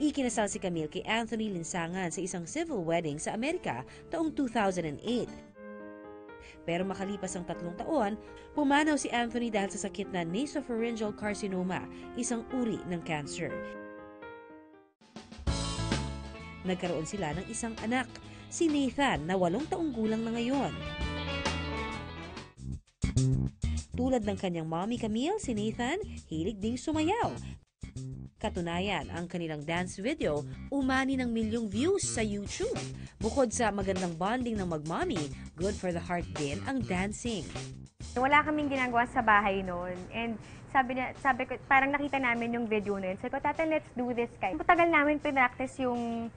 Ikinasal si Camille kay Anthony Linsangan sa isang civil wedding sa Amerika taong 2008. Pero makalipas ang 3 taon, pumanaw si Anthony dahil sa sakit na nasopharyngeal carcinoma, isang uri ng cancer. Nagkaroon sila ng isang anak, si Nathan, na 8 taong gulang na ngayon. Tulad ng kanyang mommy Camille, si Nathan, hilig ding sumayaw. Katunayan, ang kanilang dance video umani ng milyong views sa YouTube. Bukod sa magandang bonding ng mag-mommy, good for the heart din ang dancing. Wala kaming ginagawa sa bahay noon. And sabi ko, parang nakita namin yung video na yun. Sabi ko, Tata, let's do this guys. Matagal namin pinractice yung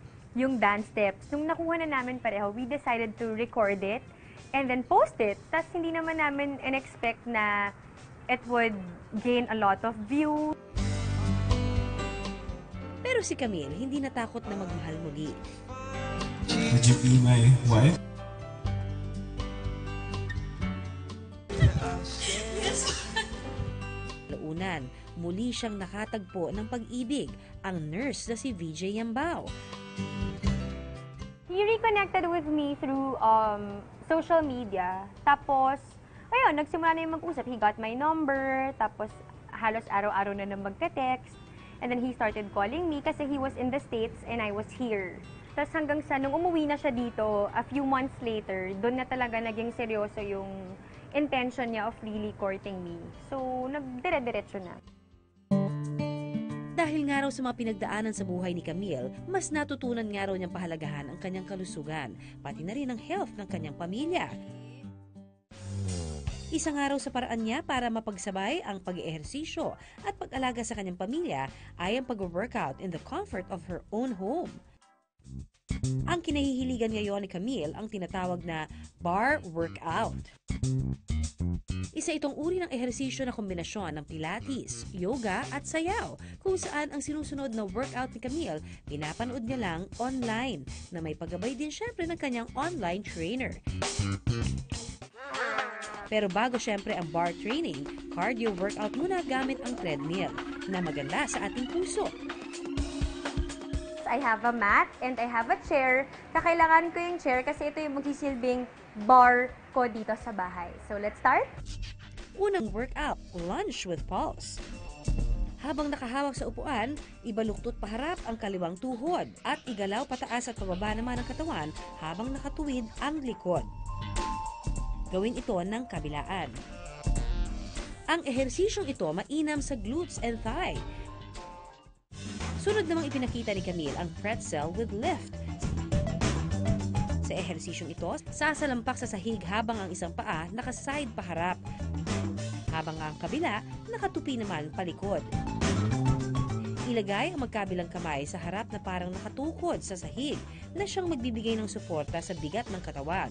dance steps. Nung nakuha na namin pareho, we decided to record it and then post it. Tapos hindi naman namin in-expect na it would gain a lot of views. Pero si Camille hindi natakot na magmahal muli. Would you be my wife? Launan, muli siyang nakatagpo ng pag-ibig, ang nurse na si VJ Yambao. He reconnected with me through social media. Tapos, ayun, nagsimula na yung mag-usap. He got my number, tapos halos araw-araw na magte-text. And then he started calling me kasi he was in the States and I was here. Tapos hanggang sa nung umuwi na siya dito, a few months later, doon na talaga naging seryoso yung intention niya of really courting me. So, nagdire-diretso na. Dahil nga raw sa mga pinagdaanan sa buhay ni Camille, mas natutunan nga raw niyang pahalagahan ang kanyang kalusugan, pati na rin ang health ng kanyang pamilya. Isa nga raw sa paraan niya para mapagsabay ang pag-ehersisyo at pag-alaga sa kanyang pamilya ay ang pag-workout in the comfort of her own home. Ang kinahihiligan ngayon ni Camille ang tinatawag na bar workout. Isa itong uri ng ehersisyo na kombinasyon ng pilates, yoga at sayaw, kung saan ang sinusunod na workout ni Camille pinapanood niya lang online na may paggabay din syempre ng kanyang online trainer. Pero bago syempre ang bar training, cardio workout muna gamit ang treadmill na maganda sa ating puso. I have a mat and I have a chair. Kakailangan ko yung chair kasi ito yung magsisilbing bar ko dito sa bahay. So let's start. Unang workout, lunge with pulse. Habang nakahawak sa upuan, ibaluktot paharap ang kaliwang tuhod at igalaw pataas at pababa naman ang katawan habang nakatuwid ang likod. Gawin ito ng kabilaan. Ang ehersisyong ito mainam sa glutes and thigh. Sunod namang ipinakita ni Camille ang pretzel with lift. Sa ehersisyong ito, sasalampak sa sahig habang ang isang paa nakaside paharap, habang ang kabila nakatupi naman palikod. Ilagay ang magkabilang kamay sa harap na parang nakatukod sa sahig na siyang magbibigay ng suporta sa bigat ng katawan.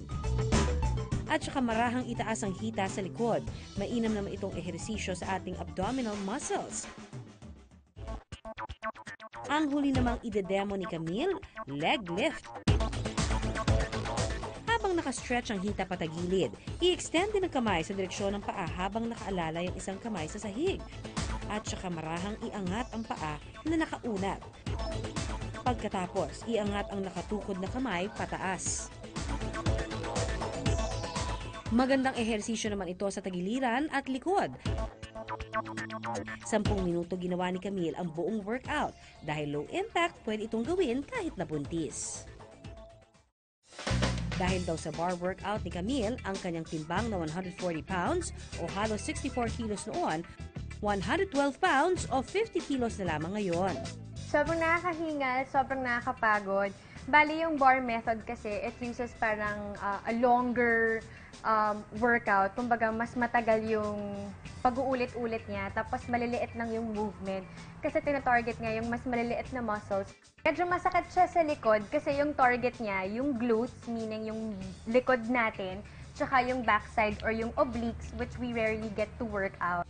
At saka marahang itaas ang hita sa likod. Mainam naman itong ehersisyo sa ating abdominal muscles. Ang huli namang idedemo ni Camille, leg lift. Habang nakastretch ang hita patagilid, i-extend din ang kamay sa direksyon ng paa habang nakaalalay ang isang kamay sa sahig. At saka marahang iangat ang paa na nakaunat. Pagkatapos, iangat ang nakatukod na kamay pataas. Magandang ehersisyo naman ito sa tagiliran at likod. 10 minuto ginawa ni Camille ang buong workout. Dahil low impact, pwede itong gawin kahit na buntis. Dahil daw sa bar workout ni Camille, ang kanyang timbang na 140 pounds o halos 64 kilos noon, 112 pounds o 50 kilos na lamang ngayon. Sobrang nakakahingal, sobrang nakakapagod. Bali yung bar method kasi, it uses parang a longer workout. Kumbaga, mas matagal yung pag-uulit-ulit niya. Tapos, maliliit lang yung movement. Kasi tinatarget niya yung mas maliliit na muscles. Medyo masakit siya sa likod kasi yung target niya, yung glutes, meaning yung likod natin, tsaka yung backside or yung obliques, which we rarely get to work out.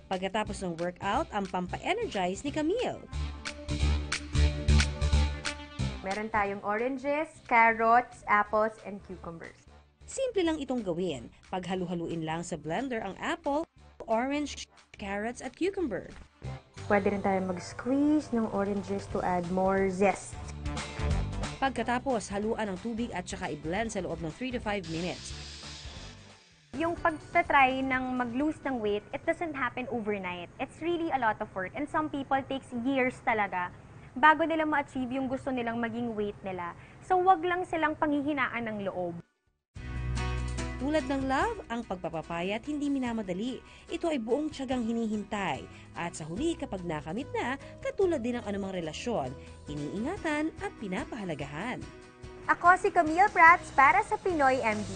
Pagkatapos ng workout, ang pampa-energize ni Camille. Meron tayong oranges, carrots, apples, and cucumbers. Simple lang itong gawin. Paghalu-haluin lang sa blender ang apple, orange, carrots at cucumber. pwede rin tayo mag-squeeze ng oranges to add more zest. Pagkatapos, haluan ng tubig at saka i-blend sa loob ng 3 to 5 minutes. Yung pagtatry ng mag-lose ng weight, it doesn't happen overnight. It's really a lot of work. And some people takes years talaga bago nila ma-achieve yung gusto nilang maging weight nila. So, wag lang silang panghihinaan ng loob. Tulad ng love, ang pagpapapayat hindi minamadali. Ito ay buong tiyagang hinihintay. At sa huli, kapag nakamit na, katulad din ng anumang relasyon, iniingatan at pinapahalagahan. Ako si Camille Prats para sa Pinoy MD.